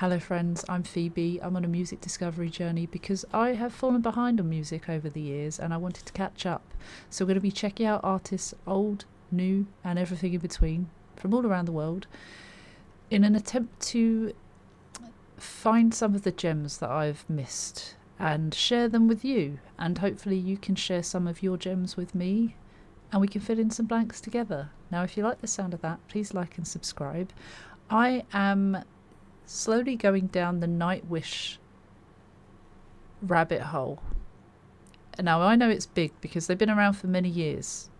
Hello friends, I'm Phoebe. I'm on a music discovery journey because I have fallen behind on music over the years and I wanted to catch up. So we're going to be checking out artists old, new and everything in between from all around the world in an attempt to find some of the gems that I've missed and share them with you, and hopefully you can share some of your gems with me and we can fill in some blanks together. Now if you like the sound of that, please like and subscribe. I am slowly going down the Nightwish rabbit hole. Now I know it's big because they've been around for many years,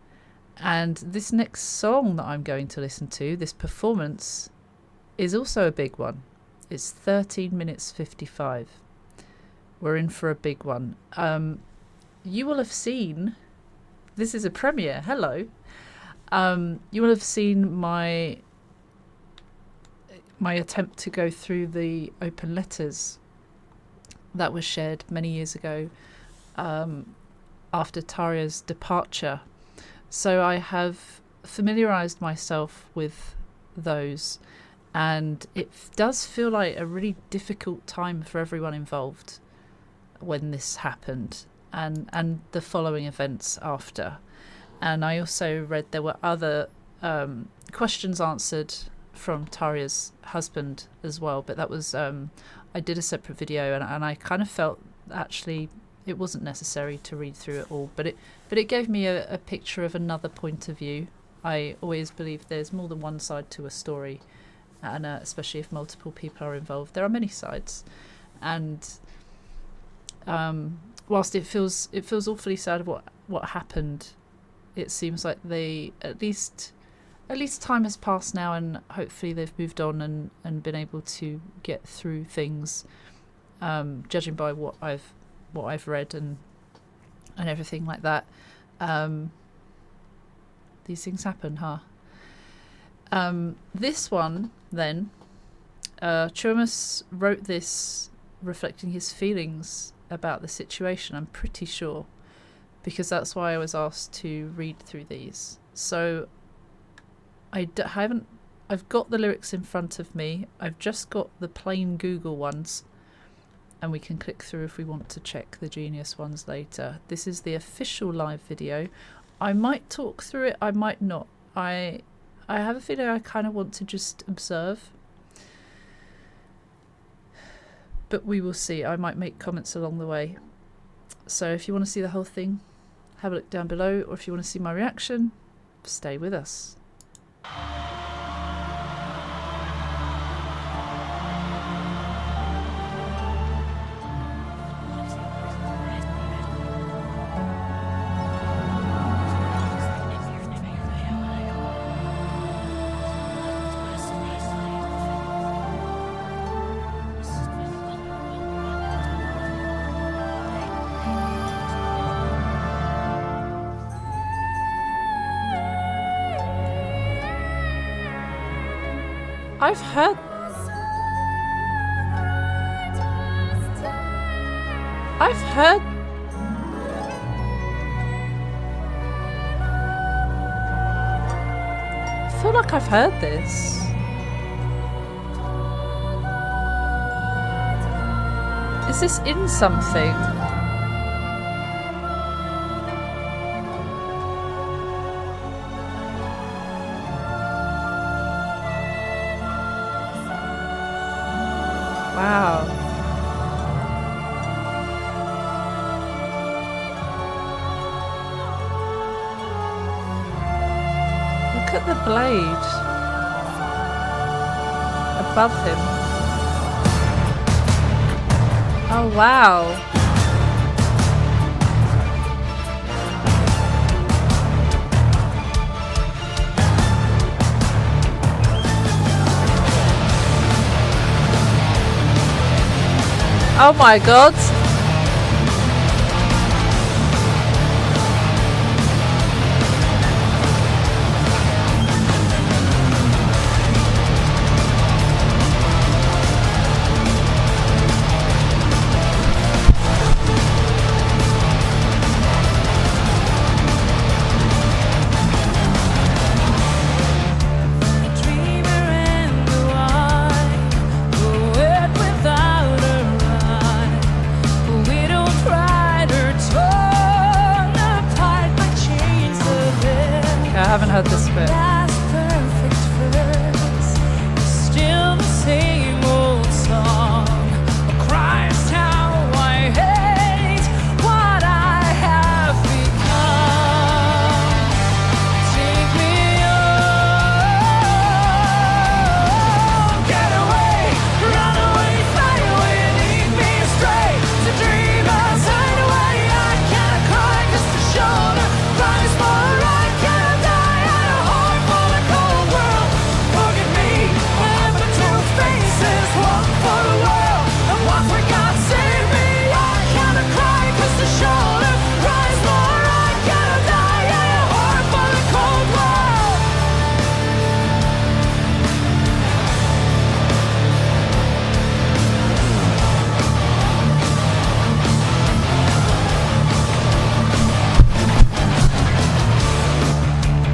and this next song that I'm going to listen to, this performance, is also a big one. It's 13 minutes 55. We're in for a big one. You will have seen, this is a premiere, hello. You will have seen my attempt to go through the open letters that were shared many years ago after Tarja's departure. So I have familiarised myself with those, and it does feel like a really difficult time for everyone involved when this happened, and the following events after. And I also read there were other questions answered from Tarja's husband as well, but that was I did a separate video, and I kind of felt actually it wasn't necessary to read through it all, but it gave me a picture of another point of view. I always believe there's more than one side to a story, and especially if multiple people are involved, there are many sides. And whilst it feels awfully sad what happened, it seems like they at least time has passed now, and hopefully they've moved on and been able to get through things, judging by what I've read and everything like that. These things happen, huh? This one then, Chumas wrote this reflecting his feelings about the situation, I'm pretty sure, because that's why I was asked to read through these. So I've got the lyrics in front of me. I've just got the plain Google ones, and we can click through if we want to check the Genius ones later. This is the official live video. I might talk through it, I might not. I have a feeling I kind of want to just observe, but we will see. I might make comments along the way. So if you want to see the whole thing, have a look down below, or if you want to see my reaction, stay with us. I've heard I feel like I've heard this. Is this in something? Wow. Look at the blade above him. Oh wow. Oh my god. haven't heard this bit. Last perfect verse is still the same old song. Oh, Christ, how I hate what I have become. Take me home. Get away, run away, fly away, lead me astray. To dream outside away, I can't cry 'cause the shoulder cries more. I can't die at a heart full of cold world. Forgive me, I have but two faces, one for the world and one for God. Save me, I can't cry 'cause the shoulder cries more. I can't die at a heart full of cold world.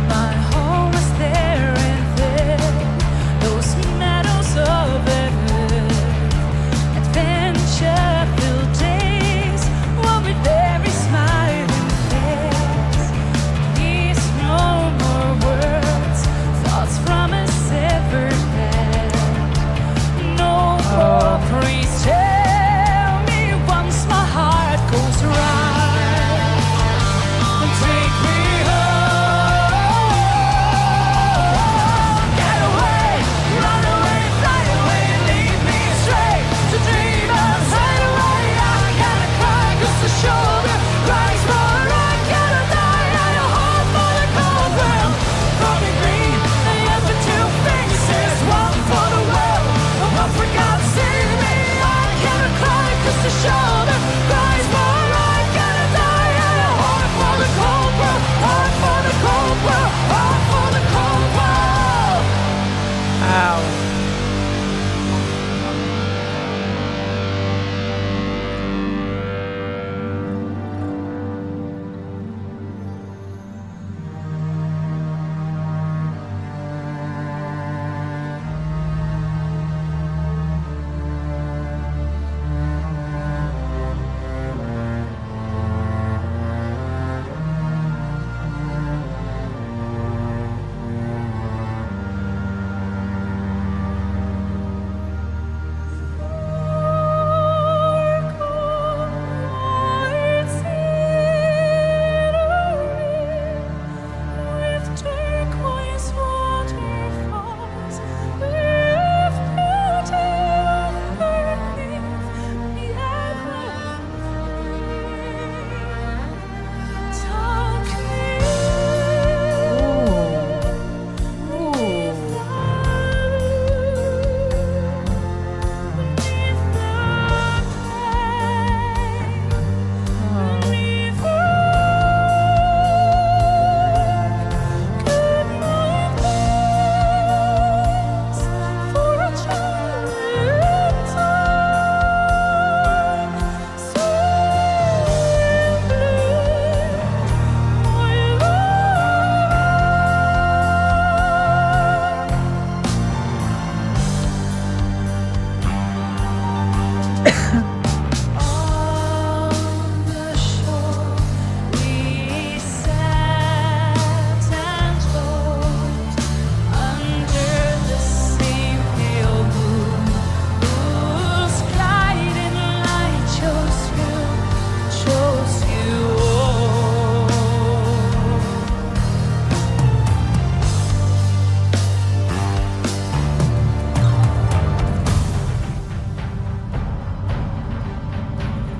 My home was there and there, those meadows of earth. Adventure-filled days, one with every smiling face. Please, no more words, thoughts from a severed head. No more please tell me once my heart goes right. Take me home. Get away, run away, fly away, lead me astray. To dream outside away, I gotta cry 'cause the shoulder cries more. I gotta die at a heart full of cold world. Forgive me, I have but two faces, one for the world and one for God. Save me, I gotta cry 'cause the shoulder cries more. I gotta die at a heart for the cold world, heart for the cold world, heart for the cold world. Ow.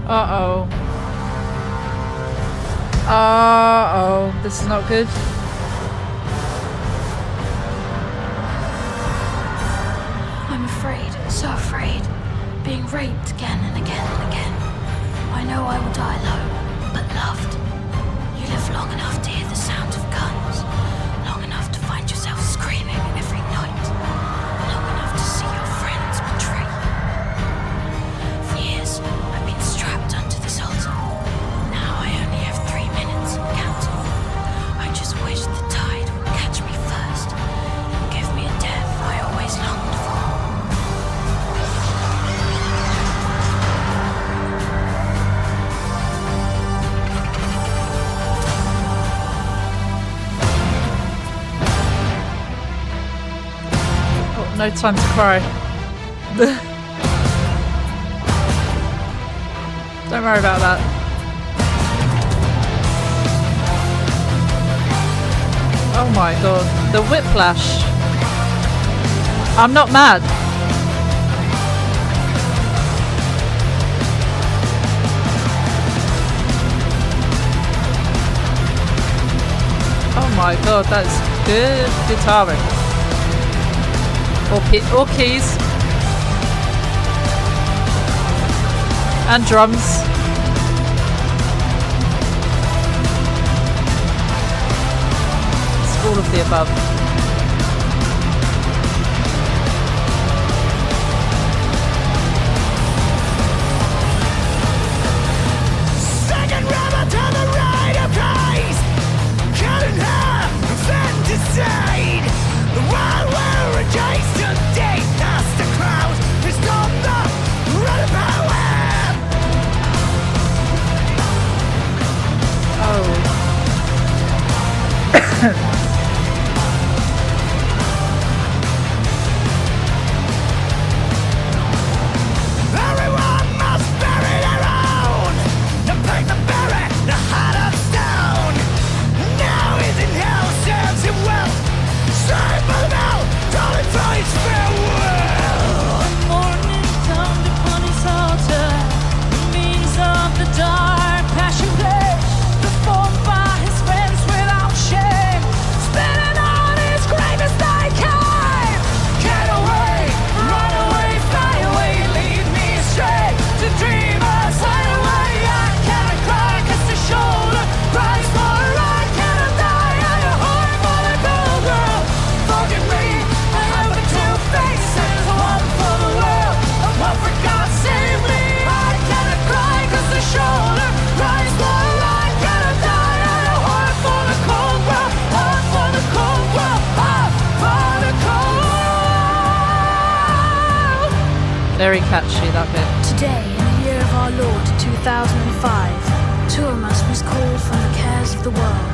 Uh-oh. Uh-oh. This is not good. I'm afraid, so afraid, being raped again and again and again. I know I will die alone, but loved. You live long enough to hear the sound of guns, long enough to find yourself screaming every night, long enough to see your friends betray you. For years, I've been strapped onto this altar. Now I only have 3 minutes and counting. I just wish the tide would catch me first and give me a death I always longed for. No time to cry. Don't worry about that. Oh my god. The whiplash. I'm not mad. Oh my god, that's good guitaring. Or keys. And drums. It's all of the above. Second rubber to the right of Christ, cut in half, infanticide. The world will rejoice today. That's the crowd. It's not the run of power. Oh. Everyone must bury their own. To pick the berry, the heart of stone. Now he's in hell, serves him well. Sorry for the bell, calling for his farewell. The morning dawned upon his altar. The means of the dark passion play, performed by his friends without shame. Spinning on his grave as they came. Get away, run away, fly away, lead me astray. To dreamers, hide away. I cannot cry, cause the shoulder cries more. I cannot die, I am hard for the cold girl. Forgive me, I have the two faces, one for the world, and one for God save me. I cannot cry, cause the shoulder cries more. I cannot die, I am hard for the cold world, hard for the cold world, hard for the cold. Very catchy, that bit. Today, in the year of our Lord 2005, two of us was called from the cares of the world.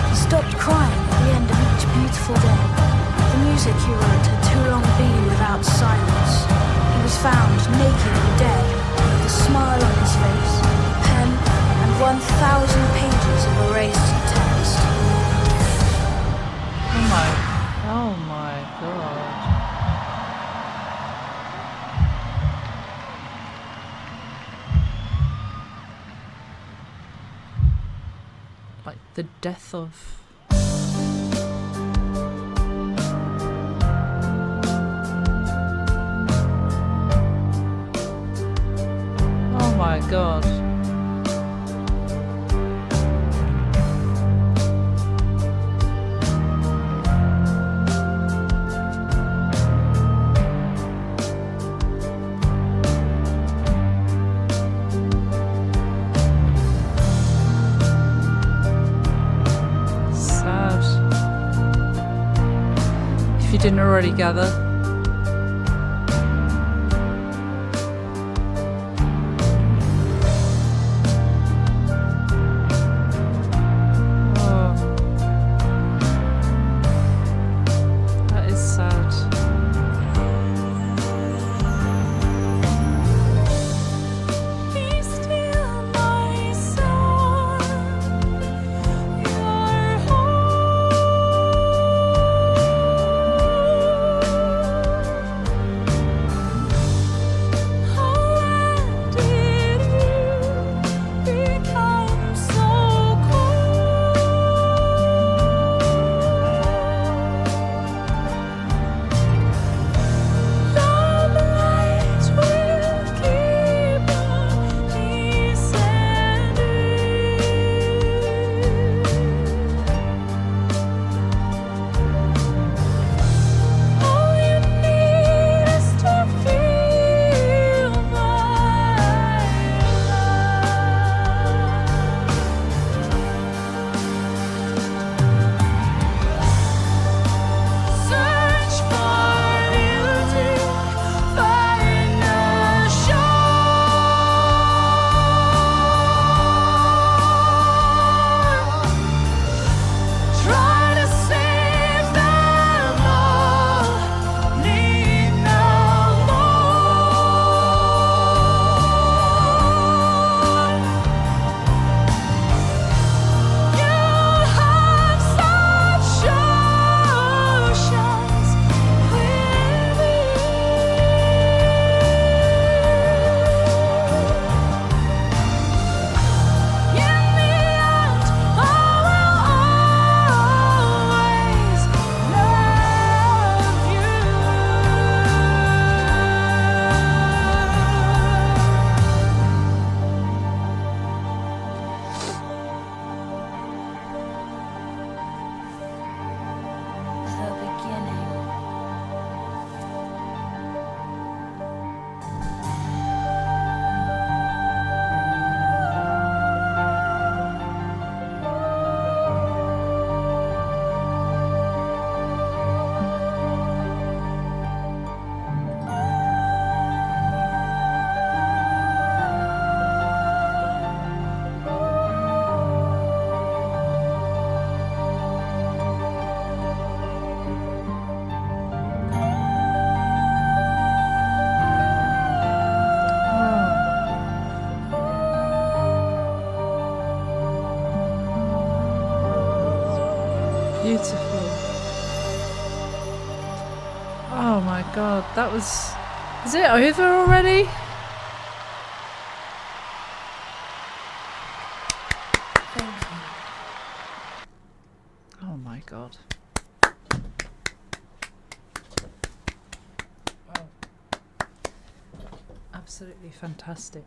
He stopped crying at the end of each beautiful day. The music he wrote had too long been without silence. He was found naked and dead, with a smile on his face, a pen, and 1,000 pages of erased text. Oh my god. Like the death of... Oh my god. Sad. If you didn't already gather. Oh. That is sad. Be still, my son. Your god, that was... Is it over already? Thank you. Oh my god. Wow. Absolutely fantastic.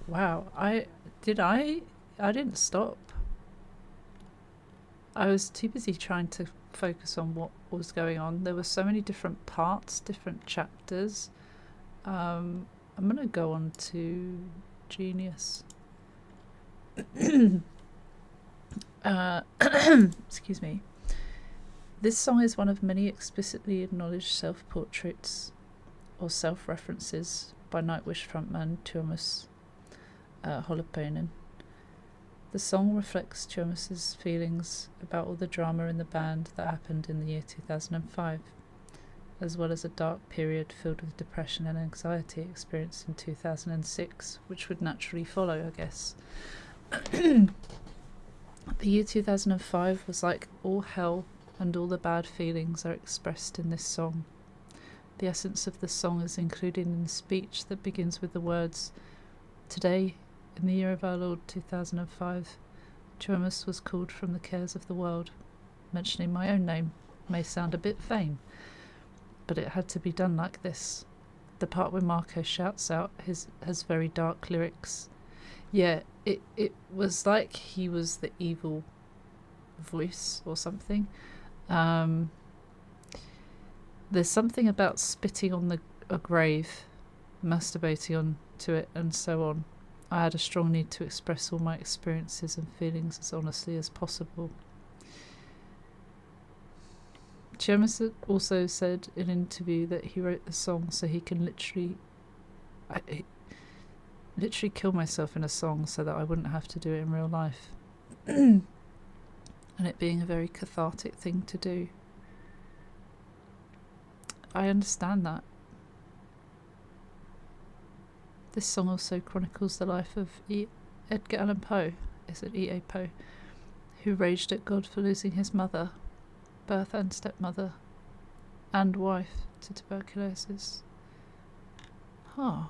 Wow, I didn't stop. I was too busy trying to focus on what was going on. There were so many different parts, different chapters. I'm going to go on to Genius. Excuse me. This song is one of many explicitly acknowledged self-portraits or self-references by Nightwish frontman Tuomas Holopainen. The song reflects Tuomas's feelings about all the drama in the band that happened in the year 2005, as well as a dark period filled with depression and anxiety experienced in 2006, which would naturally follow, I guess. The year 2005 was like all hell, and all the bad feelings are expressed in this song. The essence of the song is included in the speech that begins with the words, "Today, in the year of our Lord 2005, Tuomas was called from the cares of the world." Mentioning my own name may sound a bit vain, but it had to be done like this. The part where Marco shouts out has very dark lyrics. Yeah, it was like he was the evil voice or something. There's something about spitting on a grave, masturbating onto it, and so on. I had a strong need to express all my experiences and feelings as honestly as possible. Tuomas also said in an interview that he wrote the song so he can literally kill myself in a song so that I wouldn't have to do it in real life. And it being a very cathartic thing to do. I understand that. This song also chronicles the life of Edgar Allan Poe, is it E.A. Poe, who raged at God for losing his mother, birth and stepmother, and wife to tuberculosis. Huh.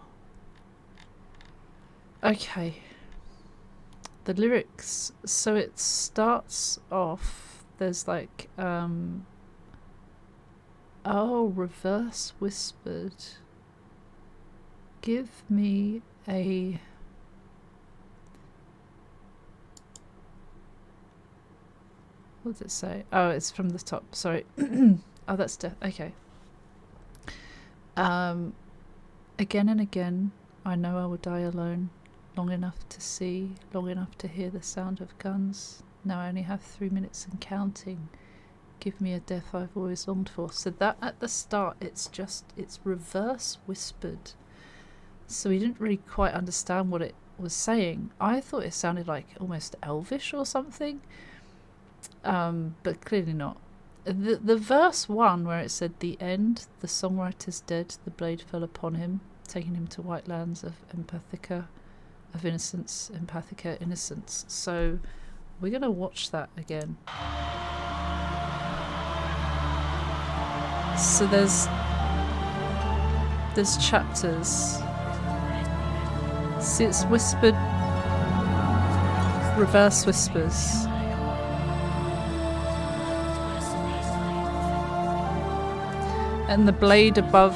Okay. The lyrics. So it starts off, there's like, reverse whispered. Give me a... What does it say? Oh, it's from the top. Sorry. Oh, that's death. Okay. Again and again, I know I will die alone. Long enough to see, long enough to hear the sound of guns. Now I only have 3 minutes and counting. Give me a death I've always longed for. So that at the start, it's reverse whispered. So we didn't really quite understand what it was saying. I thought it sounded like almost elvish or something, but clearly not. The verse 1 where it said, "The end, the songwriter's dead, the blade fell upon him, taking him to white lands of empathica innocence." So we're going to watch that again. So there's chapters. See, it's whispered, reverse whispers. And the blade above.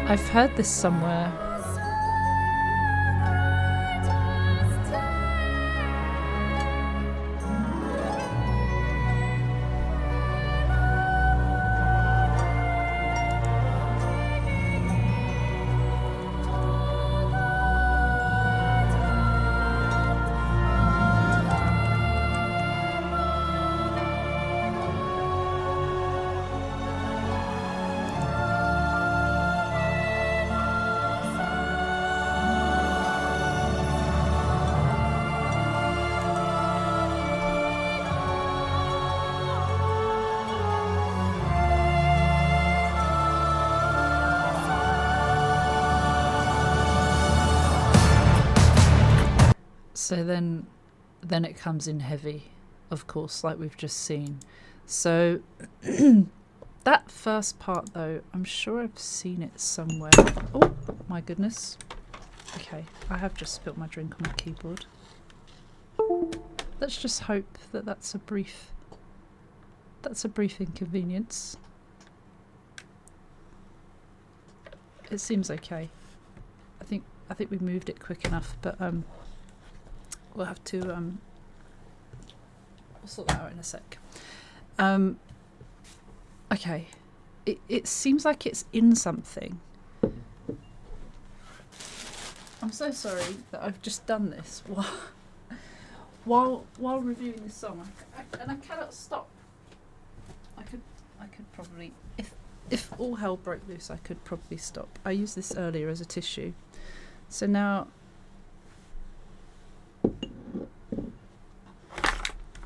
I've heard this somewhere. So then it comes in heavy, of course, like we've just seen. So that first part, though, I'm sure I've seen it somewhere. Oh, my goodness. Okay, I have just spilt my drink on my keyboard. Let's just hope that that's a brief inconvenience. It seems okay. I think we moved it quick enough, but we'll have to we'll sort that out in a sec. Okay. It seems like it's in something. I'm so sorry that I've just done this while reviewing this song, and I cannot stop. I could probably, if all hell broke loose, I could probably stop. I used this earlier as a tissue, so now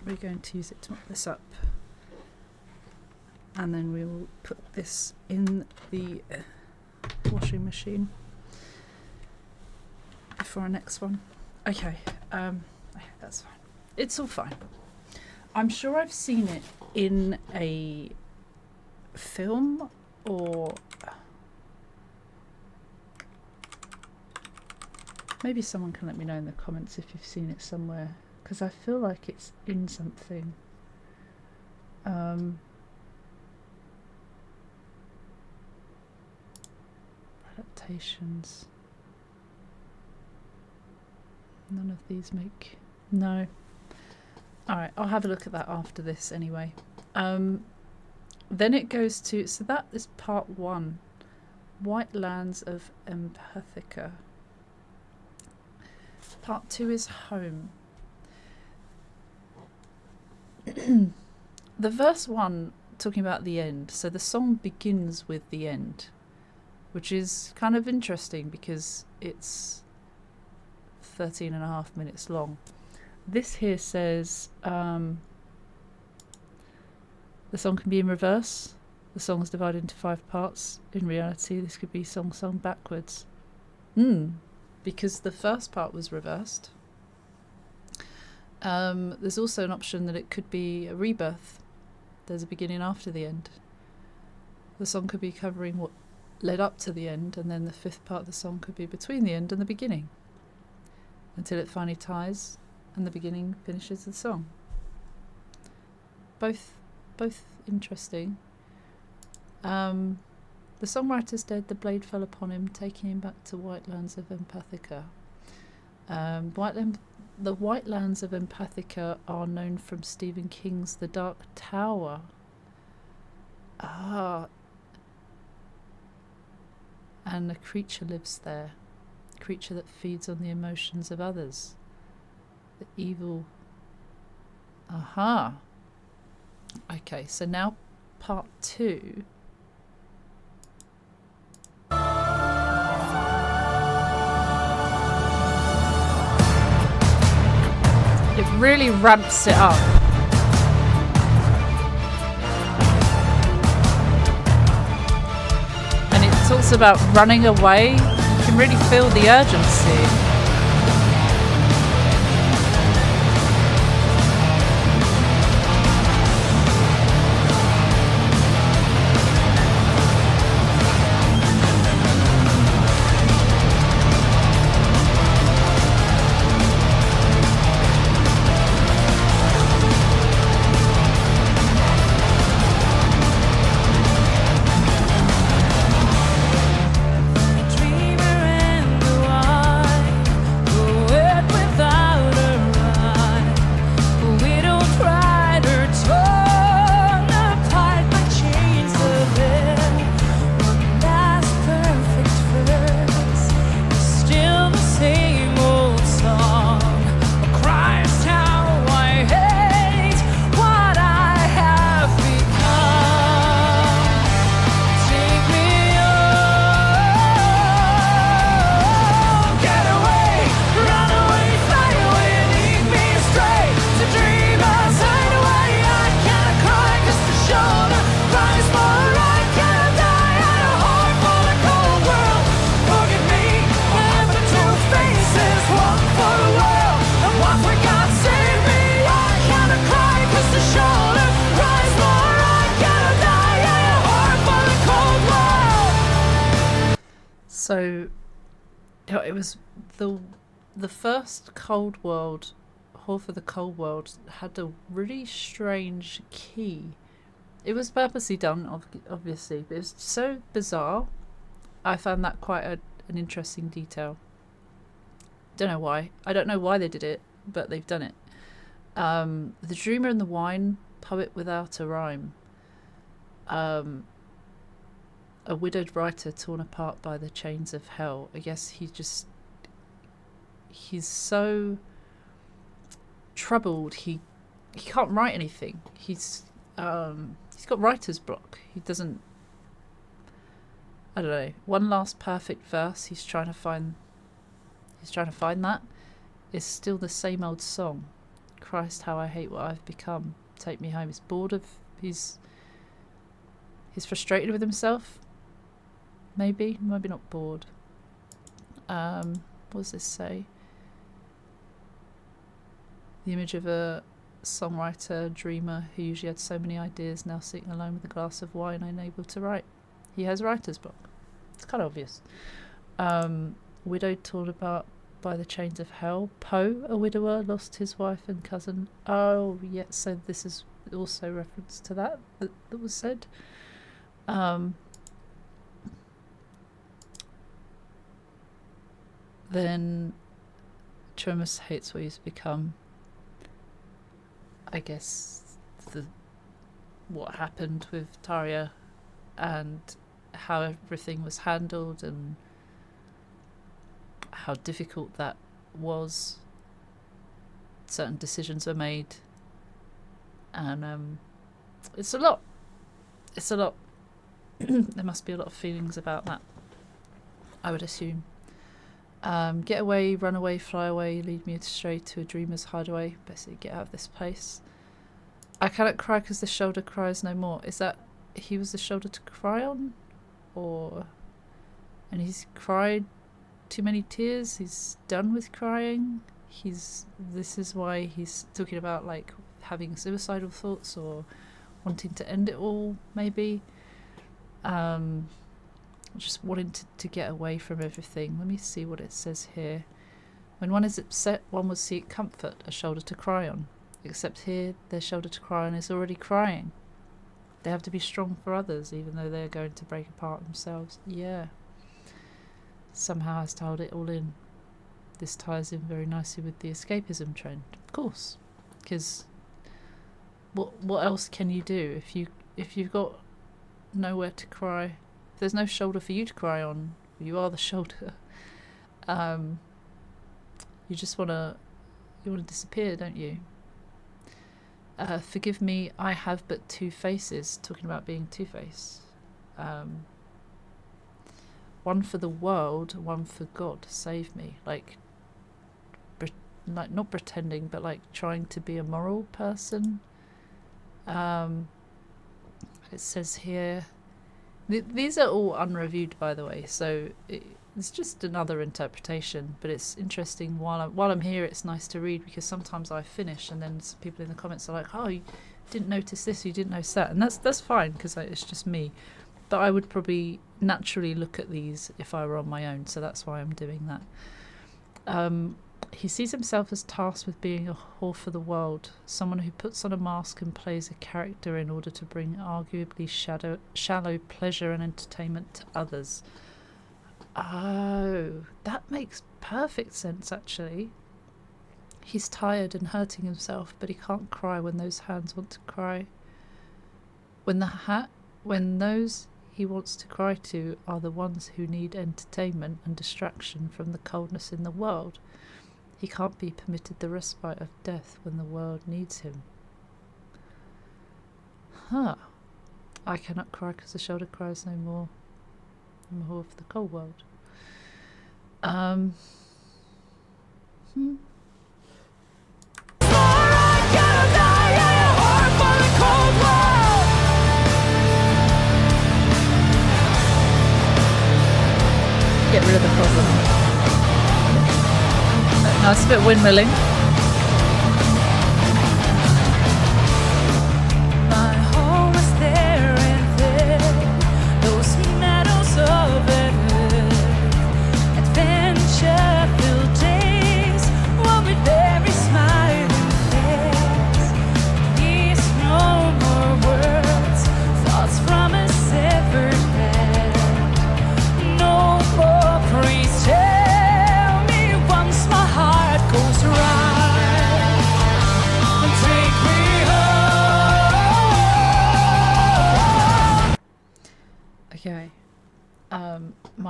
we're going to use it to mop this up, and then we will put this in the washing machine before our next one. Okay, that's fine. It's all fine. I'm sure I've seen it in a film, or maybe someone can let me know in the comments if you've seen it somewhere, because I feel like it's in something. Adaptations. None of these make... No. Alright, I'll have a look at that after this anyway. Then it goes to... So that is part 1. White Lands of Empathica. Part 2 is Home. The verse 1, talking about the end. So the song begins with the end, which is kind of interesting because it's 13.5 minutes long. This here says the song can be in reverse. The song is divided into 5 parts. In reality, this could be song sung backwards. Because the first part was reversed. There's also an option that it could be a rebirth. There's a beginning after the end. The song could be covering what led up to the end, and then the 5th part of the song could be between the end and the beginning, until it finally ties and the beginning finishes the song. Both interesting. The songwriter's dead, the blade fell upon him, taking him back to White Lands of Empathica. The White Lands of Empathica are known from Stephen King's The Dark Tower. And a creature lives there. A creature that feeds on the emotions of others. The evil... Okay, so now part 2. It really ramps it up. And it talks about running away. You can really feel the urgency. Dreamer and the wild. So it was the first Cold World, Hall for the Cold World, had a really strange key. It was purposely done, obviously, but it was so bizarre. I found that quite an interesting detail. Don't know why. I don't know why they did it, but they've done it. The Dreamer and the Wine, poet without a rhyme. A widowed writer torn apart by the chains of hell. I guess he's so troubled he can't write anything. He's got writer's block. He doesn't, I don't know, one last perfect verse he's trying to find that. It's still the same old song. Christ, how I hate what I've become. Take me home. He's frustrated with himself. Maybe not bored. What does this say? The image of a songwriter, dreamer, who usually had so many ideas, now sitting alone with a glass of wine, unable to write. He has writer's block. It's kind of obvious. Widowed, torn apart by the chains of hell. Poe, a widower, lost his wife and cousin. Oh, yeah, so this is also reference to that was said. Then Tremus hates what he's become. I guess what happened with Taria and how everything was handled and how difficult that was. Certain decisions were made, and it's a lot. There must be a lot of feelings about that, I would assume. Get away, run away, fly away, lead me astray to a dreamer's hideaway. Basically, get out of this place. I cannot cry because the shoulder cries no more. Is that he was the shoulder to cry on? And he's cried too many tears? He's done with crying? This is why he's talking about, like, having suicidal thoughts or wanting to end it all, maybe. Just wanting to get away from everything. Let me see what it says here. When one is upset, one would seek comfort, a shoulder to cry on. Except here, their shoulder to cry on is already crying. They have to be strong for others, even though they're going to break apart themselves. Yeah. Somehow has to hold it all in. This ties in very nicely with the escapism trend. Of course. Because what else can you do if you've got nowhere to cry? If there's no shoulder for you to cry on, you are the shoulder. You just want to disappear, don't you? Forgive me, I have but two faces. Talking about being two-faced. One for the world, one for God. Save me. Like not pretending, but like trying to be a moral person. It says here. These are all unreviewed, by the way, so it's just another interpretation. But it's interesting while I'm here. It's nice to read because sometimes I finish and then some people in the comments are like, "Oh, you didn't notice this, you didn't notice that," and that's fine because it's just me. But I would probably naturally look at these if I were on my own, so that's why I'm doing that. He sees himself as tasked with being a whore for the world, someone who puts on a mask and plays a character in order to bring arguably shallow pleasure and entertainment to others. Oh, that makes perfect sense, actually. He's tired and hurting himself, but he can't cry when those hands want to cry. When those he wants to cry to are the ones who need entertainment and distraction from the coldness in the world. He can't be permitted the respite of death when the world needs him. Huh. I cannot cry because the shoulder cries no more. I'm a whore for the cold world. Get rid of the problem. No, it's a bit windmilling. My home is there and there, those medals of it.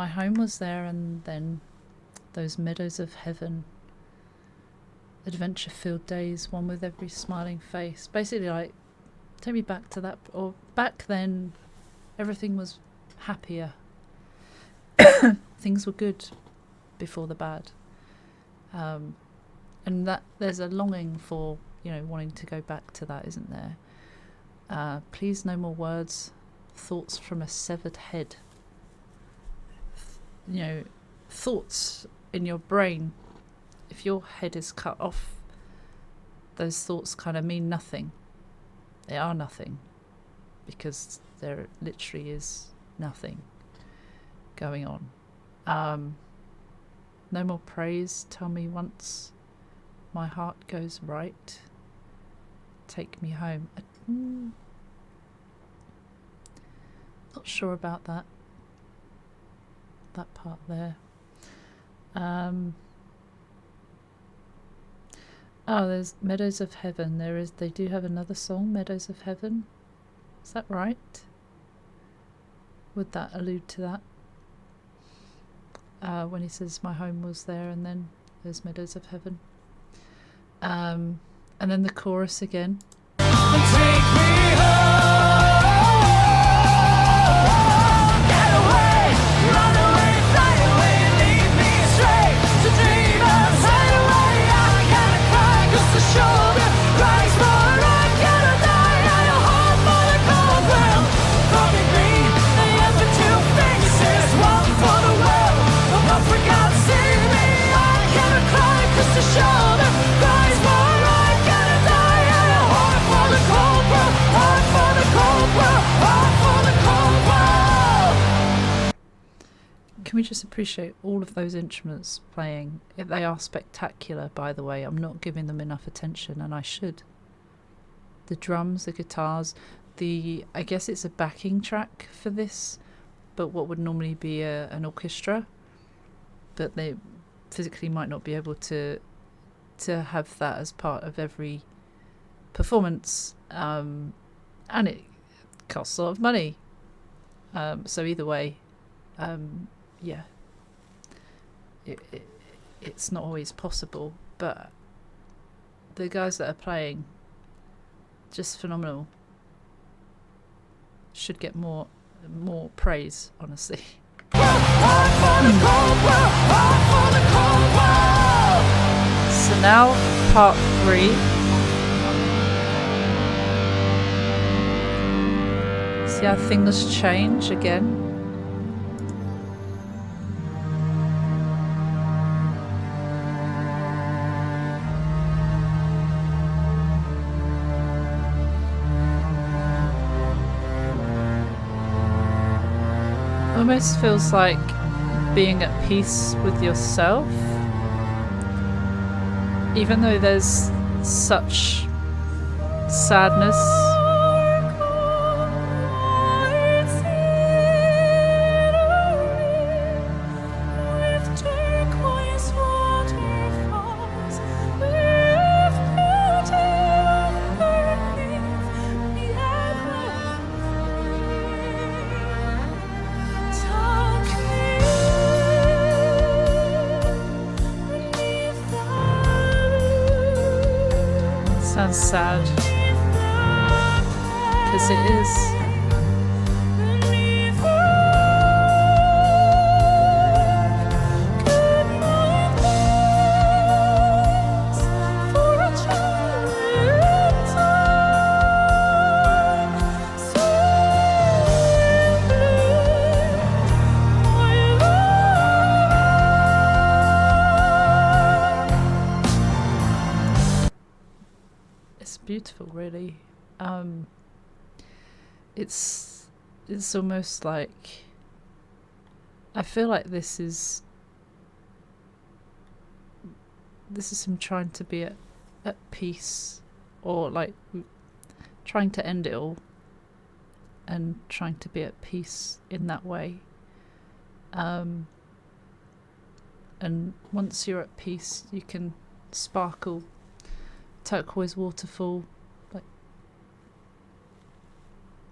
my home was there, and then those meadows of heaven, adventure-filled days, one with every smiling face. Basically, like, take me back to that. Or back then, everything was happier. Things were good before the bad. And that there's a longing for, wanting to go back to that, isn't there? Please, no more words. Thoughts from a severed head. Thoughts in your brain. If your head is cut off, those thoughts kind of mean nothing. They are nothing, because there literally is nothing going on. No more praise. Tell me once my heart goes right. Take me home. Not sure about that part there. There's Meadows of Heaven. They do have another song, Meadows of Heaven. Is that right? Would that allude to that? When he says my home was there, and then there's Meadows of Heaven. And then the chorus again. Take me home, get away, run away, fly away, lead me astray to dreamers, hide away. I gotta cry 'cause the shoulder cries, but I gotta die. I hope for the cold world, for the green, the other two faces, one for the world, but for God's sake me. I gotta cry 'cause the shoulder cries, but I gotta die. I hope for the cold world, heart for the cold world, heart for the cold world. Can we just appreciate all of those instruments playing? They are spectacular, by the way. I'm not giving them enough attention, and I should. The drums, the guitars, I guess it's a backing track for this, but what would normally be an orchestra, but they physically might not be able to have that as part of every performance, and it costs a lot of money. So either way, yeah, it's not always possible, but the guys that are playing, just phenomenal. Should get more praise, honestly. So now part 3. See how things change again. Almost feels like being at peace with yourself, even though there's such sadness. Sounds sad, because it is. Beautiful, really. It's almost like, I feel like this is him trying to be at peace, or like trying to end it all and trying to be at peace in that way. And once you're at peace, you can sparkle, turquoise waterfall, like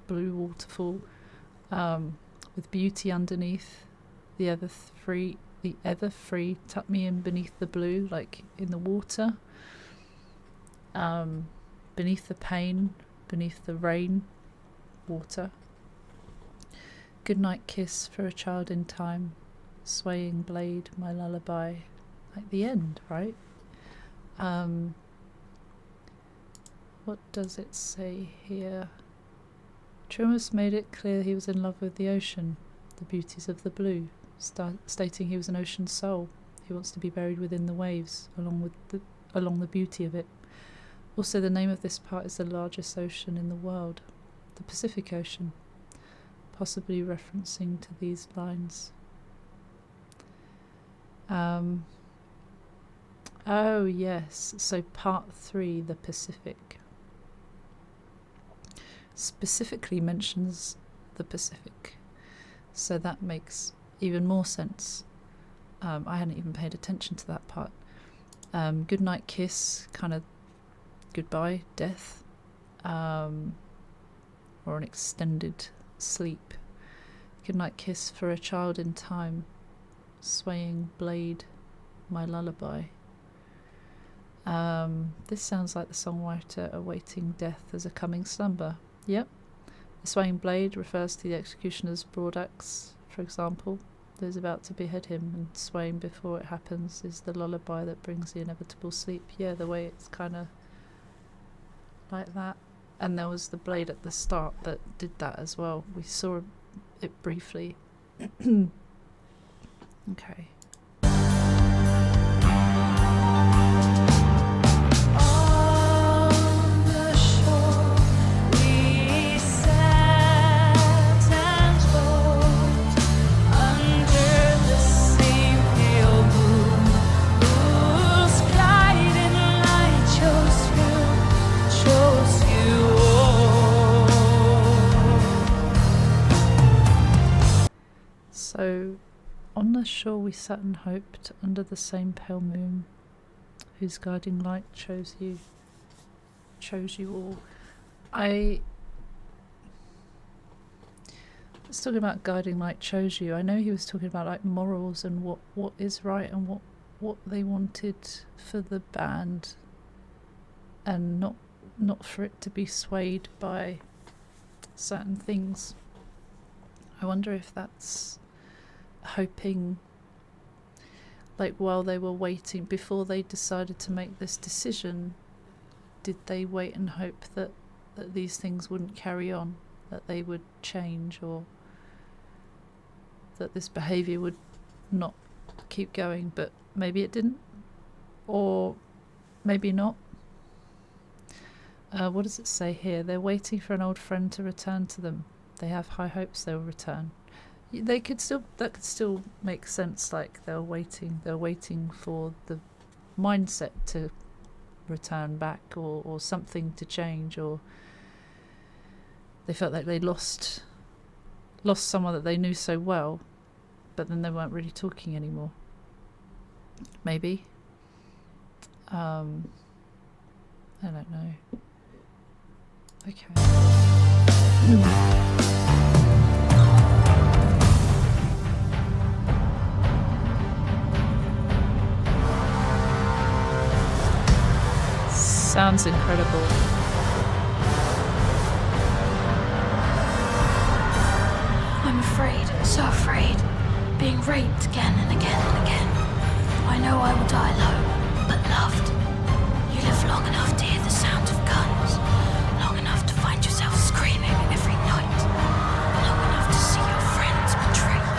blue waterfall, with beauty underneath, the ever free, tuck me in beneath the blue, like in the water. Beneath the pain, beneath the rain, water. Goodnight kiss for a child in time, swaying blade, my lullaby. Like the end, right? What does it say here? Trumas made it clear he was in love with the ocean, the beauties of the blue, stating he was an ocean soul. He wants to be buried within the waves, along the beauty of it. Also, the name of this part is the largest ocean in the world, the Pacific Ocean, possibly referencing to these lines. Oh yes, so part 3, the Pacific, specifically mentions the Pacific, so that makes even more sense. I hadn't even paid attention to that part. Goodnight kiss, kind of goodbye, death, or an extended sleep. Goodnight kiss for a child in time, swaying blade, my lullaby. This sounds like the songwriter awaiting death as a coming slumber. Yep. The swaying blade refers to the executioner's broad axe, for example, that is about to behead him, and swaying before it happens is the lullaby that brings the inevitable sleep. Yeah, the way it's kind of like that. And there was the blade at the start that did that as well. We saw it briefly. Okay. So, on the shore we sat and hoped, under the same pale moon, whose guiding light chose you all. I was talking about guiding light chose you. I know he was talking about like morals and what is right and what they wanted for the band, and not for it to be swayed by certain things. I wonder if that's hoping, like while they were waiting, before they decided to make this decision, did they wait and hope that these things wouldn't carry on, that they would change, or that this behaviour would not keep going? But maybe it didn't, or maybe not. What does it say here? They're waiting for an old friend to return to them. They have high hopes they will return. That could still make sense, like they're waiting for the mindset to return back, or something to change, or they felt like they lost someone that they knew so well, but then they weren't really talking anymore. Maybe. I don't know. Okay. Sounds incredible. I'm afraid, so afraid, being raped again and again and again. I know I will die alone, but loved. You live long enough to hear the sound of guns, long enough to find yourself screaming every night, long enough to see your friends betray you.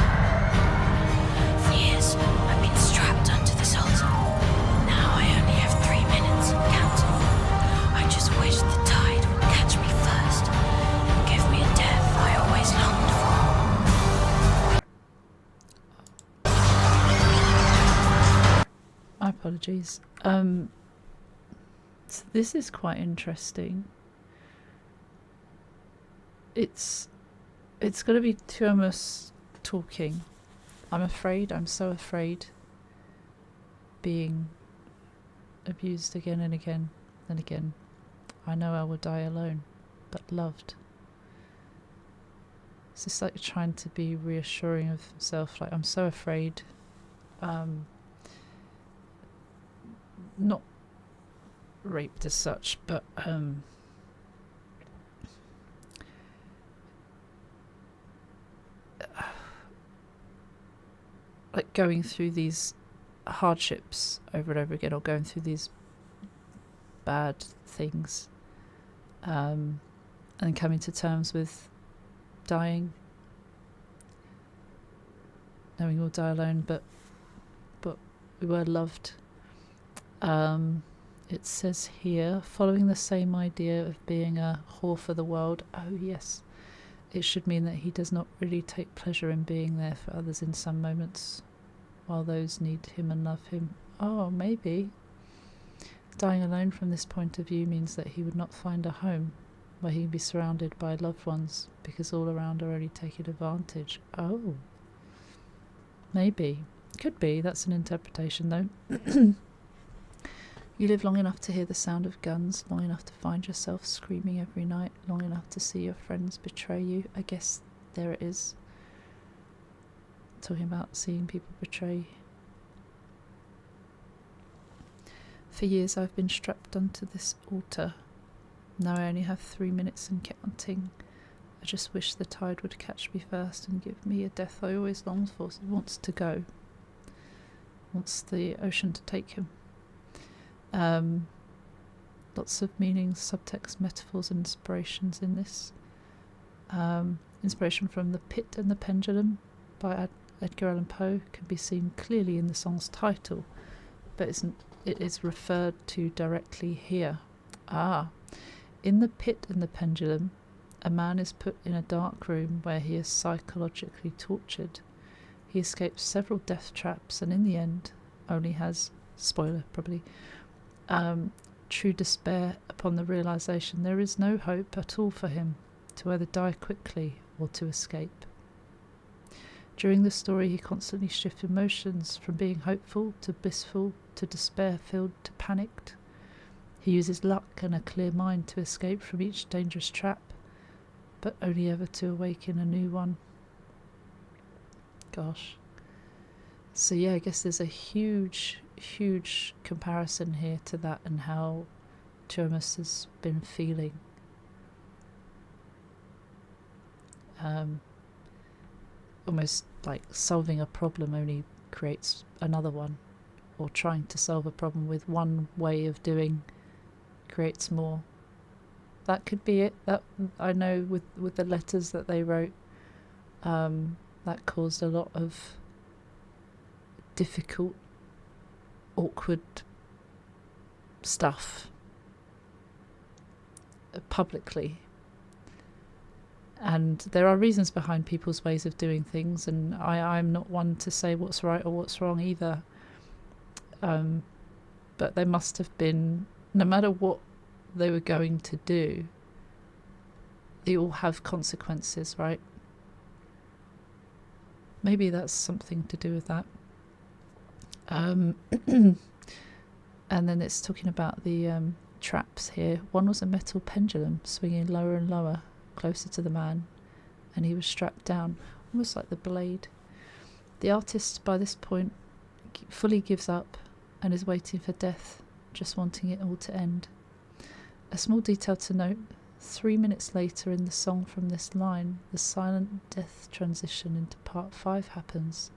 For years, I've been strapped onto this altar. Now I only have 3 minutes, counting. I just wish the tide would catch me first and give me a death I always longed for. My apologies. So this is quite interesting. It's going to be two of us talking. I'm afraid. I'm so afraid. Being abused again and again and again. I know I will die alone, but loved. It's just like trying to be reassuring of himself, like, I'm so afraid. Not raped as such, but like going through these hardships over and over again, or going through these bad things, and coming to terms with dying, knowing we'll die alone, but we were loved. It says here, following the same idea of being a whore for the world. Oh yes, it should mean that he does not really take pleasure in being there for others in some moments, while those need him and love him. Oh, maybe. Dying alone from this point of view means that he would not find a home where he'd be surrounded by loved ones, because all around are only taking advantage. Oh. Maybe. Could be. That's an interpretation, though. You live long enough to hear the sound of guns, long enough to find yourself screaming every night, long enough to see your friends betray you. I guess there it is. Talking about seeing people betray. For years I've been strapped onto this altar. Now I only have 3 minutes and counting. I just wish the tide would catch me first and give me a death I always longed for. Wants to go. Wants the ocean to take him. Lots of meanings, subtext, metaphors and inspirations in this. Inspiration from The Pit and the Pendulum by Edgar Allan Poe can be seen clearly in the song's title, but it is referred to directly here. In The Pit and the Pendulum, a man is put in a dark room where he is psychologically tortured. He escapes several death traps and in the end only has, spoiler probably, true despair upon the realisation there is no hope at all for him to either die quickly or to escape. During the story he constantly shifts emotions from being hopeful to blissful to despair-filled to panicked. He uses luck and a clear mind to escape from each dangerous trap, but only ever to awaken a new one. Gosh. So yeah, I guess there's a huge comparison here to that and how Jonas has been feeling. Almost like solving a problem only creates another one, or trying to solve a problem with one way of doing creates more. That could be it. That I know with the letters that they wrote, that caused a lot of difficult, awkward stuff publicly. And there are reasons behind people's ways of doing things, and I'm not one to say what's right or what's wrong either. But there must have been, no matter what they were going to do, they all have consequences, right? Maybe that's something to do with that. And then it's talking about the traps here. One was a metal pendulum swinging lower and lower, closer to the man, and he was strapped down, almost like the blade. The artist, by this point, fully gives up and is waiting for death, just wanting it all to end. A small detail to note, 3 minutes later in the song from this line, the silent death transition into part 5 happens.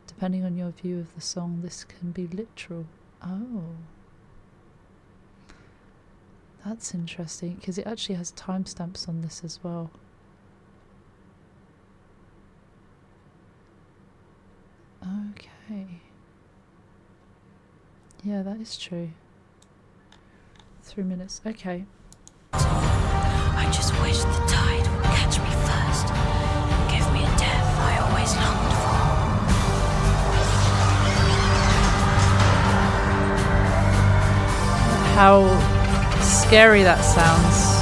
Depending on your view of the song, this can be literal. Oh. That's interesting, because it actually has timestamps on this as well. Okay. Yeah, that is true. 3 minutes. Okay. I just wish the tide would catch me first. Give me a death I always longed for. How scary that sounds.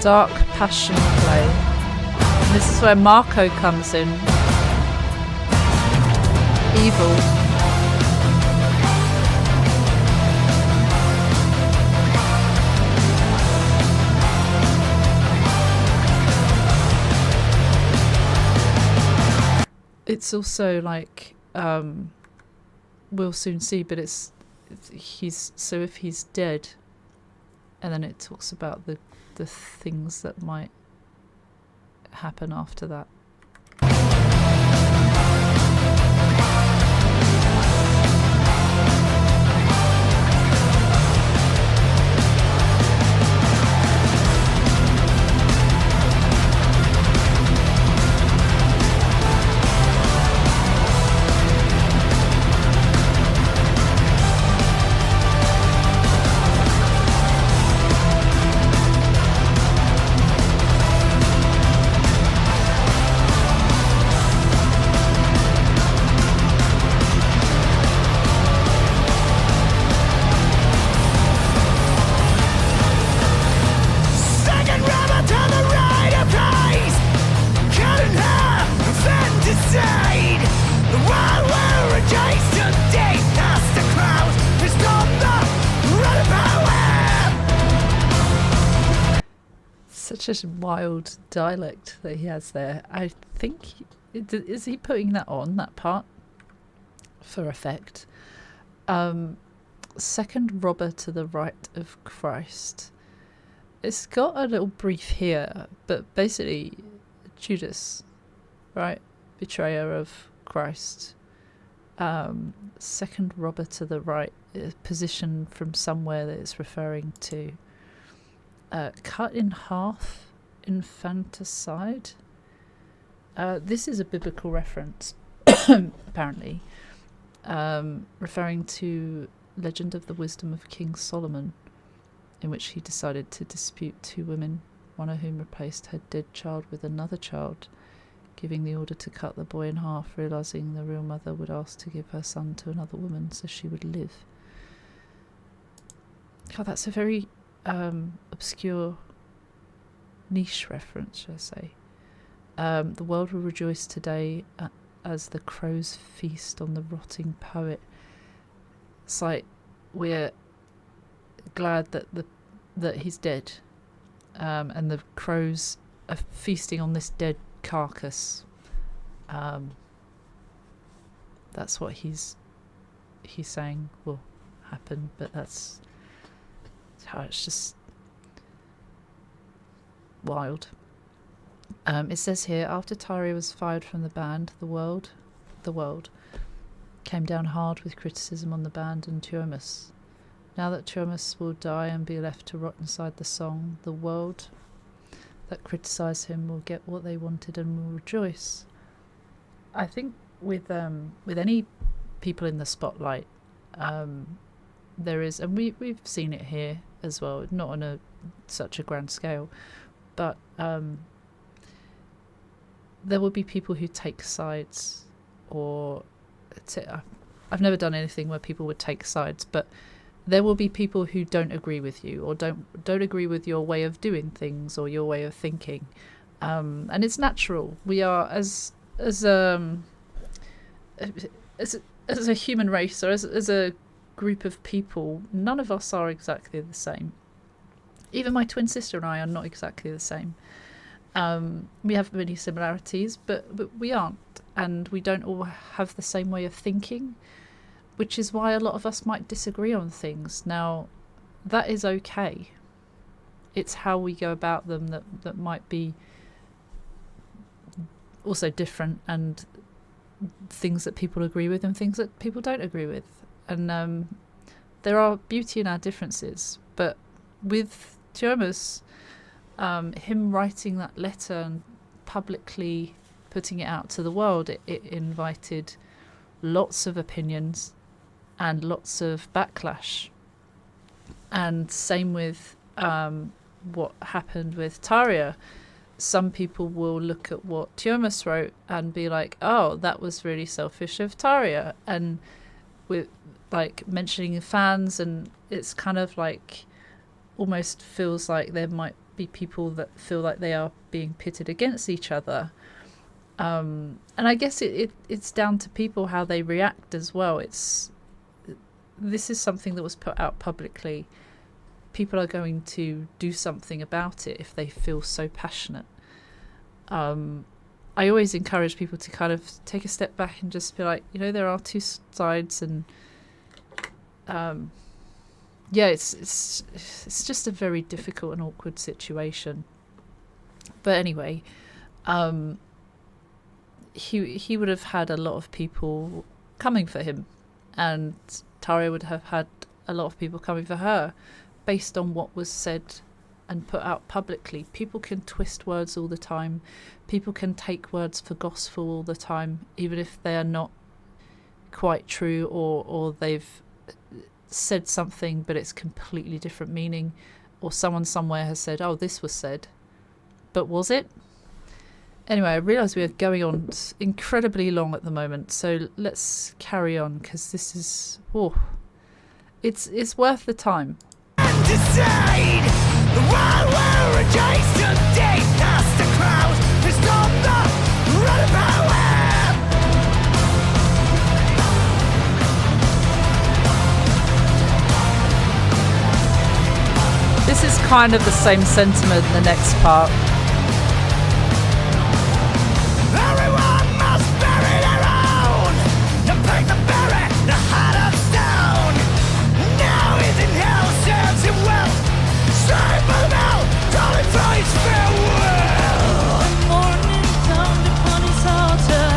Dark passion play. And this is where Marco comes in. Evil. it's also like we'll soon see, but he's so if he's dead, and then it talks about the things that might happen after that. Such a wild dialect that he has there. I think is he putting that on, that part, for effect? Second robber to the right of Christ. It's got a little brief here, but basically Judas, right, betrayer of Christ. Second robber to the right, position from somewhere that it's referring to. Cut in half, infanticide. This is a biblical reference, apparently, referring to Legend of the Wisdom of King Solomon, in which he decided to dispute two women, one of whom replaced her dead child with another child, giving the order to cut the boy in half, realizing the real mother would ask to give her son to another woman so she would live. God, that's a very obscure niche reference, shall I say. The world will rejoice today as the crows feast on the rotting poet. It's like we're glad that he's dead, and the crows are feasting on this dead carcass. That's what he's saying will happen, but that's how it's just wild. It says here, after Tyria was fired from the band, the world came down hard with criticism on the band and Tuomas. Now that Tuomas will die and be left to rot inside the song, the world that criticised him will get what they wanted and will rejoice. I think with any people in the spotlight, there is, and we've seen it here as well, not on such a grand scale, but there will be people who take sides, or I've never done anything where people would take sides, but there will be people who don't agree with you, or don't agree with your way of doing things or your way of thinking, and it's natural. We are as a human race, or as a group of people, none of us are exactly the same. Even my twin sister and I are not exactly the same. We have many similarities, but we aren't, and we don't all have the same way of thinking, which is why a lot of us might disagree on things. Now, that is okay. It's how we go about them that might be also different, and things that people agree with and things that people don't agree with. And there are beauty in our differences, but with Tuomas, him writing that letter and publicly putting it out to the world, it invited lots of opinions and lots of backlash. And same with what happened with Tyria. Some people will look at what Tuomas wrote and be like, oh, that was really selfish of Tyria, and with like mentioning fans, and it's kind of like almost feels like there might be people that feel like they are being pitted against each other, and I guess it's down to people how they react as well. This is something that was put out publicly. People are going to do something about it if they feel so passionate. I I always encourage people to kind of take a step back and just be like, you know, there are two sides, and yeah, it's just a very difficult and awkward situation. But anyway, he would have had a lot of people coming for him, and Taria would have had a lot of people coming for her based on what was said and put out publicly. People can twist words all the time. People can take words for gospel all the time, even if they are not quite true, or they've said something but it's completely different meaning, or someone somewhere has said, oh, this was said, but was it? Anyway, I realise we are going on incredibly long at the moment, so let's carry on, because this is, it's worth the time. Decide while we're adjacent to death, as the crowd is not the running power. This is kind of the same sentiment in the next part. Everyone must bury their own. The pick the berry, the heart of stone. Now he's in hell, serves him well. Straight for the bell, calling for his farewell. The morning dawned upon his altar.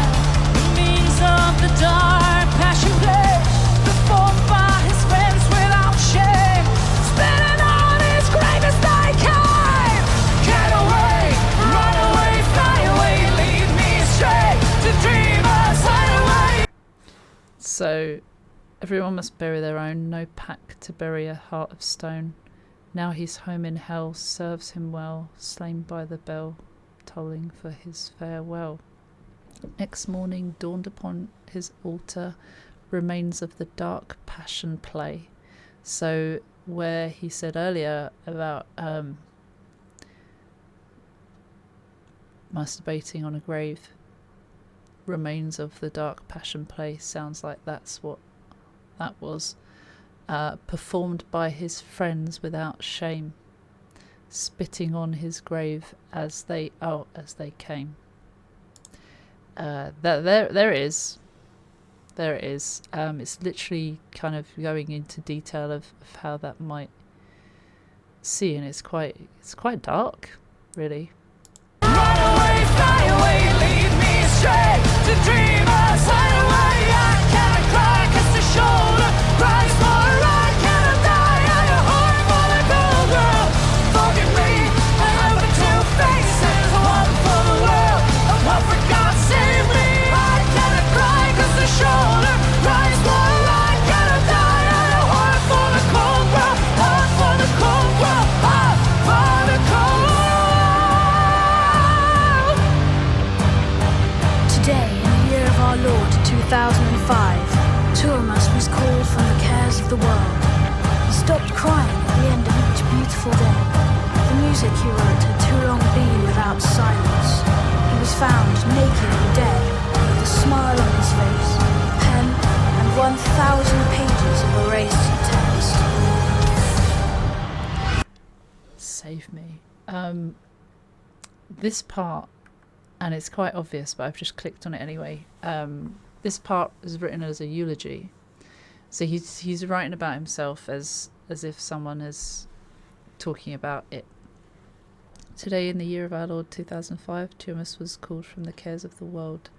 The means of the dark passion play, performed by his friends without shame. Spinning on his grave as they came. Get away, run away, fly away, lead me astray to dreamers hideaway. So, everyone must bury their own, no pack to bury a heart of stone. Now he's home in hell, serves him well, slain by the bell, tolling for his farewell. Next morning dawned upon his altar, remains of the dark passion play. So, where he said earlier about masturbating on a grave, remains of the dark passion play, sounds like that's what that was. Performed by his friends without shame, spitting on his grave as they came. There it is. It's literally kind of going into detail of how that might see, and it's quite dark, really. Run away, fly away, lead me astray to dreamers hideaway. I cannot cry 'cause the shoulder cries more. I cannot die. I am hard for the cold world. Forgive me, I have the two faces, one for the world and one for God. Save me. I cannot cry 'cause the shoulder cries more. I cannot die. I am hard for the cold world, hard for the cold world, hard for the cold. Today, in the year of our Lord 2005, Tuomas was called from the cares of the world. He stopped crying at the end of each beautiful day. The music he wrote had too long been without silence. He was found naked and dead, with a smile on his face, a pen, and 1,000 pages of erased text. Save me. This part, and it's quite obvious, but I've just clicked on it anyway. This part is written as a eulogy, so he's writing about himself as if someone is talking about it. Today, in the year of our Lord 2005, Tuomas was called from the cares of the world.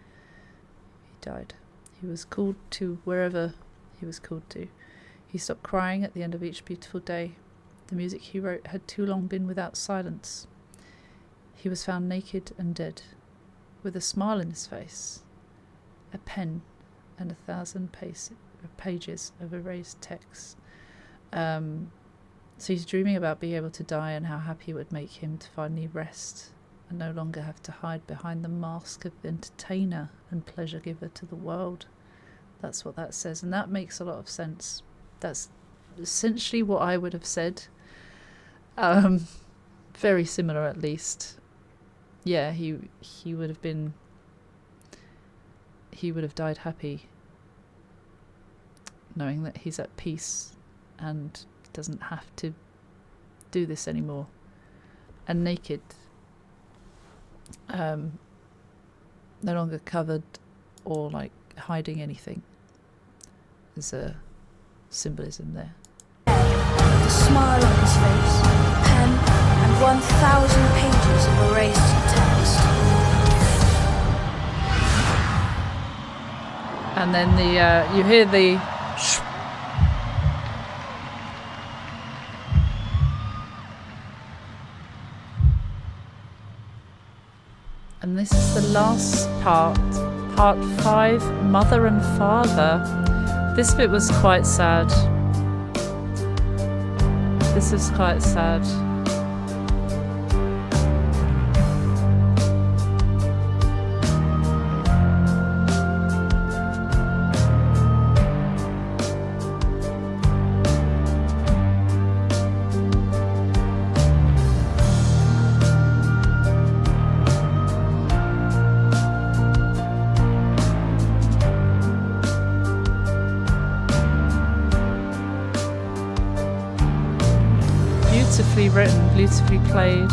He died. He was called to wherever he was called to. He stopped crying at the end of each beautiful day. The music he wrote had too long been without silence. He was found naked and dead, with a smile in his face, a pen, and 1,000 pages of erased text. So he's dreaming about being able to die and how happy it would make him to finally rest and no longer have to hide behind the mask of entertainer and pleasure giver to the world. That's what that says, and that makes a lot of sense. That's essentially what I would have said. Very similar, at least. Yeah, he would have been. He would have died happy, knowing that he's at peace and doesn't have to do this anymore, and naked. no longer covered or like hiding anything. There's a symbolism there. The smile on his face, pen, and 1,000 pages of erased text. And then you hear the and this is the last part 5, Mother and Father. This bit was quite sad. This is quite sad. Beautifully written, beautifully played.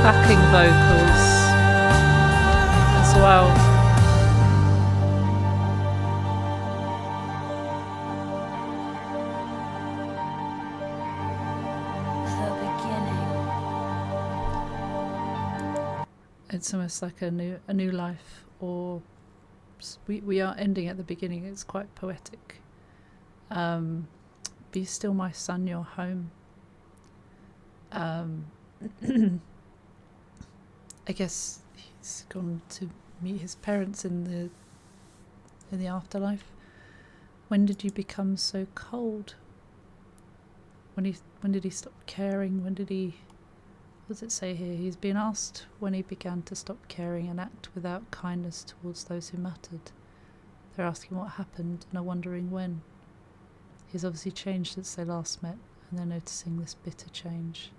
Backing vocals as well. It's almost like a new life, or we are ending at the beginning. It's quite poetic. Be still, my son, your home. I guess he's gone to meet his parents in the afterlife. When did you become so cold? When did he stop caring? When did he? What does it say here? He's been asked when he began to stop caring and act without kindness towards those who mattered. They're asking what happened and are wondering when. He's obviously changed since they last met, and they're noticing this bitter change.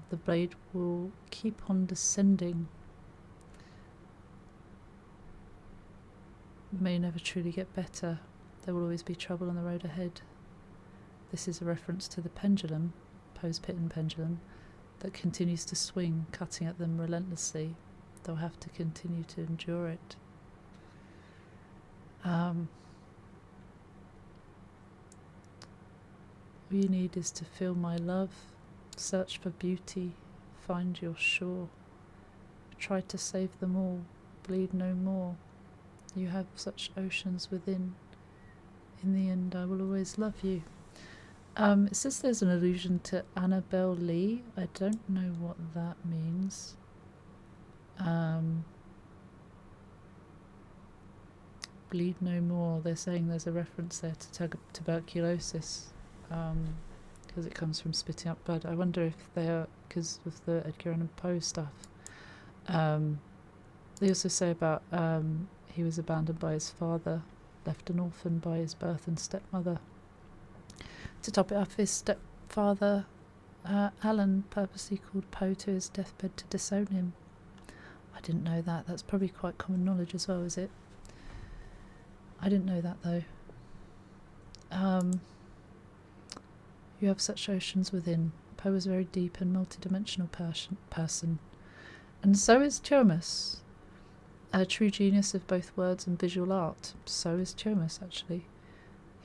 The blade will keep on descending. May never truly get better. There will always be trouble on the road ahead. This is a reference to the pendulum, Poe's pit and pendulum, that continues to swing, cutting at them relentlessly. They'll have to continue to endure it. All you need is to feel my love. Search for beauty, find your shore. Try to save them all, bleed no more. You have such oceans within. In the end, I will always love you. It says there's an allusion to Annabelle Lee. I don't know what that means. Bleed no more. They're saying there's a reference there to tuberculosis. because it comes from spitting up blood. I wonder if they are, because of the Edgar Allan Poe stuff. They also say about he was abandoned by his father, left an orphan by his birth and stepmother. To top it off, his stepfather, Alan, purposely called Poe to his deathbed to disown him. I didn't know that. That's probably quite common knowledge as well, is it? I didn't know that, though. You have such oceans within. Poe was a very deep and multidimensional person. And so is Chomus, a true genius of both words and visual art. So is Chomus, actually,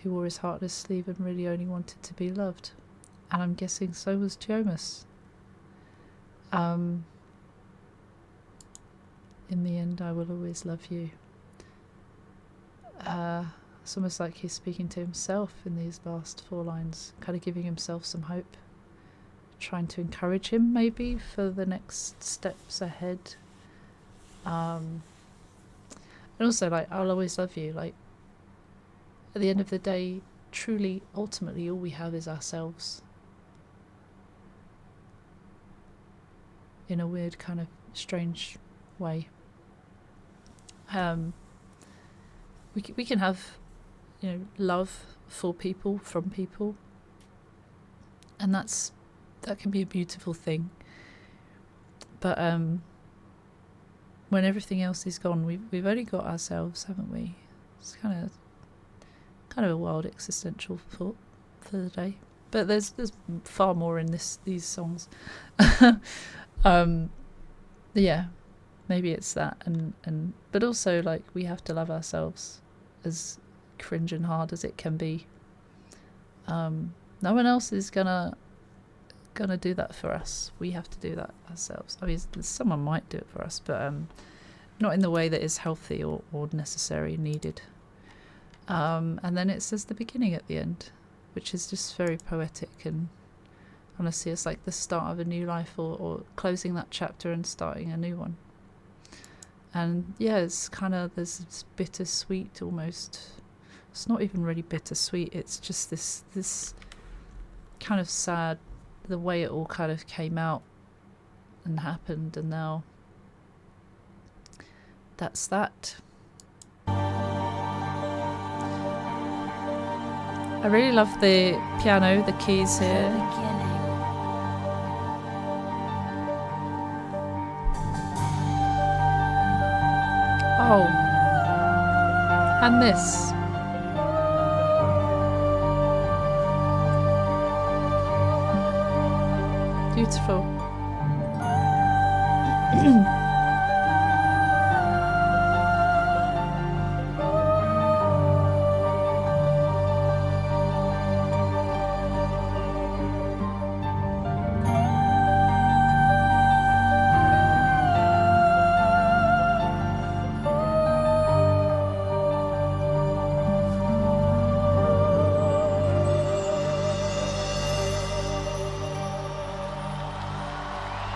who wore his heart on his sleeve and really only wanted to be loved. And I'm guessing so was Chomus. In the end, I will always love you. It's almost like he's speaking to himself in these last 4 lines, kind of giving himself some hope, trying to encourage him maybe for the next steps ahead. And also, like, I'll always love you. Like, at the end of the day, truly, ultimately, all we have is ourselves. In a weird kind of strange way. We can have, love for people, from people, and that can be a beautiful thing. But when everything else is gone, we've only got ourselves, haven't we? It's kind of a wild existential thought for the day. But there's far more in these songs. Yeah, maybe it's that, and but also, like, we have to love ourselves, as cringe and hard as it can be. No one else is gonna do that for us. We have to do that ourselves. I mean, someone might do it for us, but not in the way that is healthy or necessary, needed. And then it says the beginning at the end, which is just very poetic, and honestly, it's like the start of a new life, or closing that chapter and starting a new one. And yeah, it's kind of, there's this bittersweet almost. It's not even really bittersweet, it's just this kind of sad, the way it all kind of came out and happened, and now that's that. I really love the piano, the keys here. Oh, and this. Beautiful.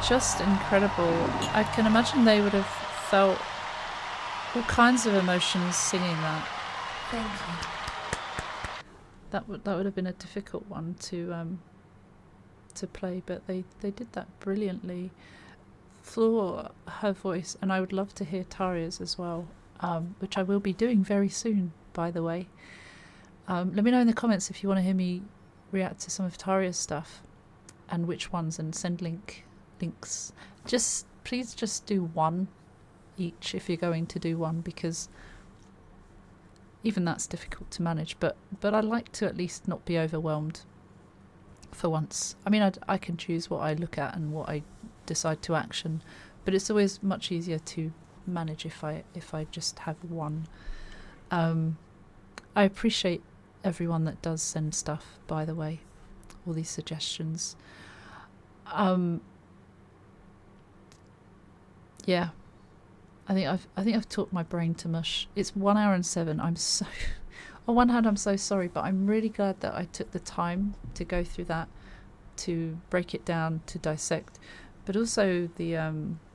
Just incredible. I can imagine they would have felt all kinds of emotions singing that. Thank you. That would have been a difficult one to play, but they did that brilliantly. Flor, her voice, and I would love to hear Taria's as well, which I will be doing very soon, by the way. Let me know in the comments if you want to hear me react to some of Taria's stuff, and which ones, and send links. Please just do one each if you're going to do one, because even that's difficult to manage, but I like to at least not be overwhelmed for once. I mean, I can choose what I look at and what I decide to action, but it's always much easier to manage if I just have one. I appreciate everyone that does send stuff, by the way, all these suggestions. Yeah, I think I've taught my brain to mush. It's 1 hour and 7. I'm so, on one hand, I'm so sorry, but I'm really glad that I took the time to go through that, to break it down, to dissect, but also the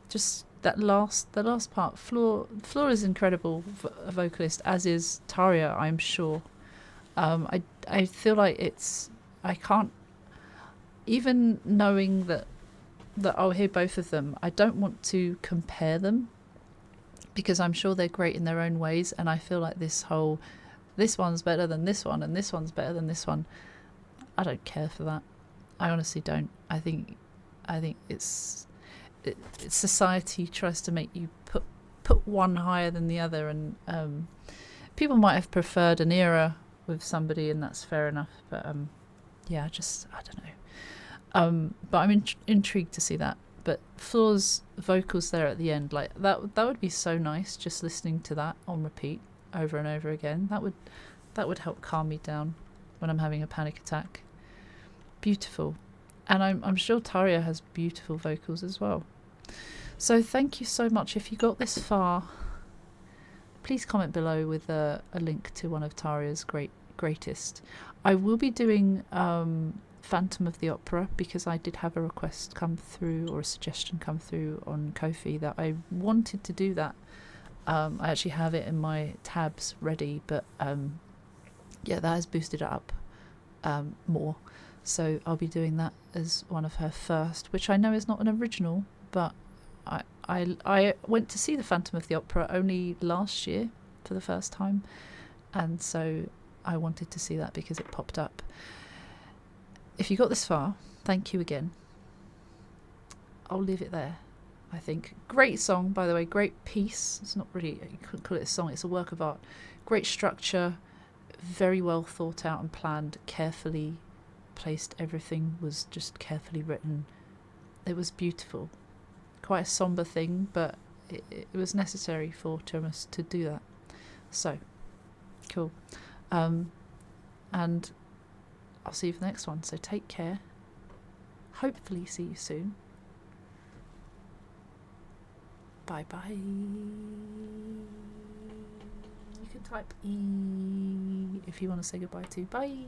just the last part. Flor is incredible, a vocalist, as is Taria, I'm sure. I feel like I can't even knowing that I'll hear both of them, I don't want to compare them, because I'm sure they're great in their own ways, and I feel like this one's better than this one and this one's better than this one. I don't care for that. I honestly don't. I think it's society tries to make you put one higher than the other, and people might have preferred an era with somebody, and that's fair enough. But yeah, I don't know. But I'm intrigued to see that. But Floor's vocals there at the end, like that would be so nice. Just listening to that on repeat over and over again, that would help calm me down when I'm having a panic attack. Beautiful. And I'm sure Tarja has beautiful vocals as well. So thank you so much. If you got this far, please comment below with a link to one of Tarja's greatest. I will be doing Phantom of the Opera, because I did have a request come through, or a suggestion come through on Kofi, that I wanted to do that. I actually have it in my tabs ready, but yeah, that has boosted it up more. So I'll be doing that as one of her first, which I know is not an original, but I went to see the Phantom of the Opera only last year for the first time, and so I wanted to see that because it popped up. If you got this far, thank you again. I'll leave it there, I think. Great song, by the way, great piece. It's not really, you couldn't call it a song, it's a work of art. Great structure, very well thought out and planned, carefully placed. Everything was just carefully written. It was beautiful. Quite a somber thing, but it was necessary for Thomas to do that. So, cool. And I'll see you for the next one. So take care. Hopefully see you soon. Bye bye. You can type E if you want to say goodbye too. Bye.